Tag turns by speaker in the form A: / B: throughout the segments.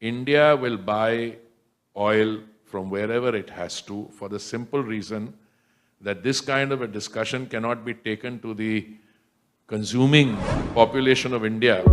A: India will buy oil from wherever it has to for the simple reason that this kind of a discussion cannot be taken to the consuming population of India.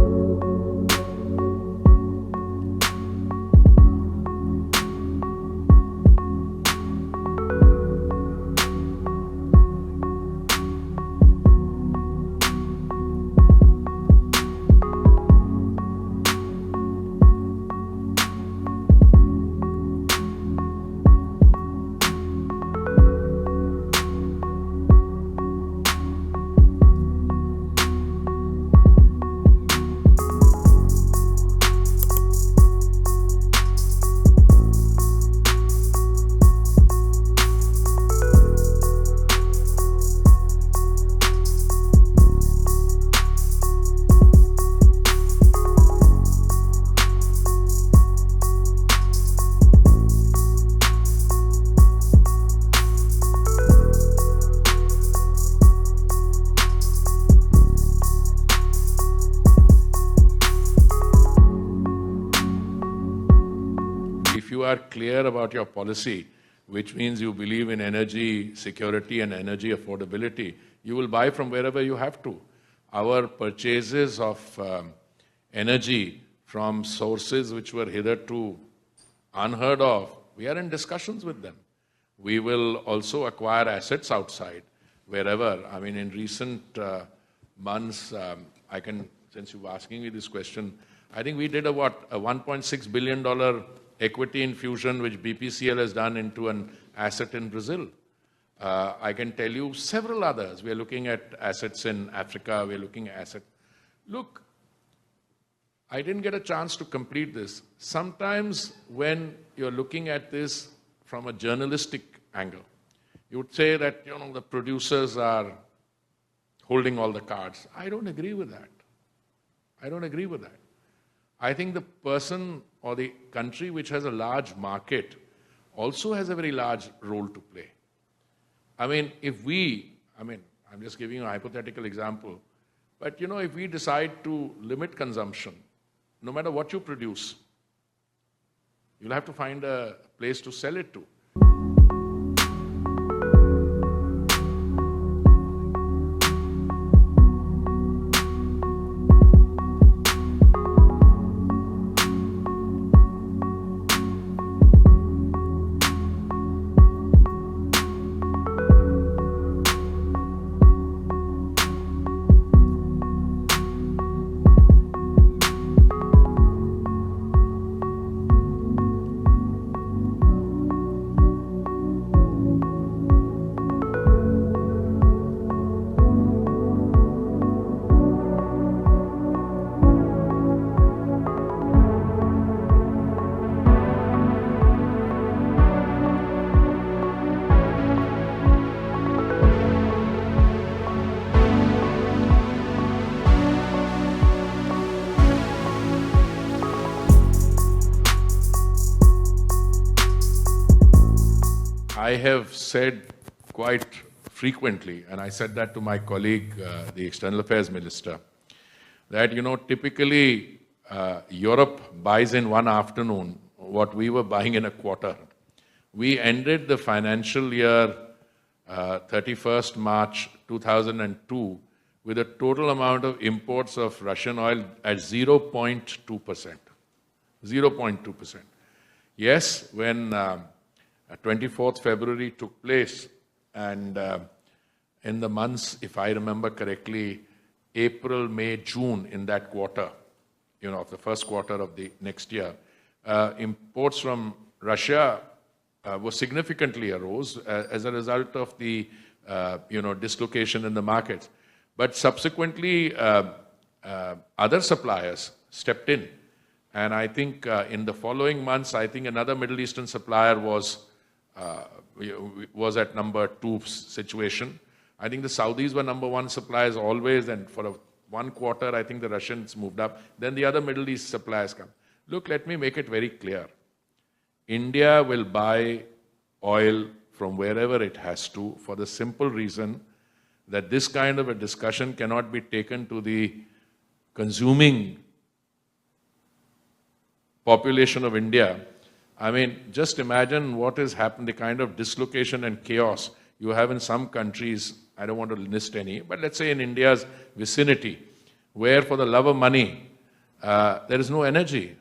A: If you are clear about your policy, which means you believe in energy security and energy affordability, you will buy from wherever you have to. Our purchases of energy from sources which were hitherto unheard of, we are in discussions with them. We will also acquire assets outside, wherever. I mean, in recent months, since you were asking me this question, I think we did a $1.6 billion equity infusion which BPCL has done into an asset in Brazil. I can tell you several others. We are looking at assets in Africa. We are looking at assets. Look, I didn't get a chance to complete this. Sometimes when you're looking at this from a journalistic angle, you would say that, the producers are holding all the cards. I don't agree with that. I think the person or the country which has a large market also has a very large role to play. I'm just giving you a hypothetical example, but if we decide to limit consumption, no matter what you produce, you'll have to find a place to sell it to. I have said quite frequently, and I said that to my colleague, the External Affairs Minister, that, typically Europe buys in one afternoon what we were buying in a quarter. We ended the financial year 31st March 2002 with a total amount of imports of Russian oil at 0.2%. 0.2%. Yes, when 24th February took place, and in the months, if I remember correctly, April, May, June, in that quarter, of the first quarter of the next year, imports from Russia were significantly arose as a result of the, dislocation in the markets. But subsequently, other suppliers stepped in. And I think in the following months, I think another Middle Eastern supplier was at number 2 situation. I think the Saudis were number 1 suppliers always, and for one quarter, I think the Russians moved up. Then the other Middle East suppliers come. Look, let me make it very clear. India will buy oil from wherever it has to for the simple reason that this kind of a discussion cannot be taken to the consuming population of India, I mean, just imagine what has happened, the kind of dislocation and chaos you have in some countries. I don't want to list any, but let's say in India's vicinity, where for the love of money, there is no energy.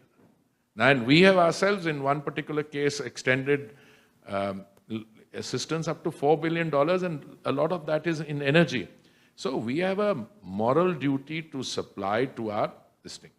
A: And we have ourselves, in one particular case, extended assistance up to $4 billion, and a lot of that is in energy. So we have a moral duty to supply to our this thing.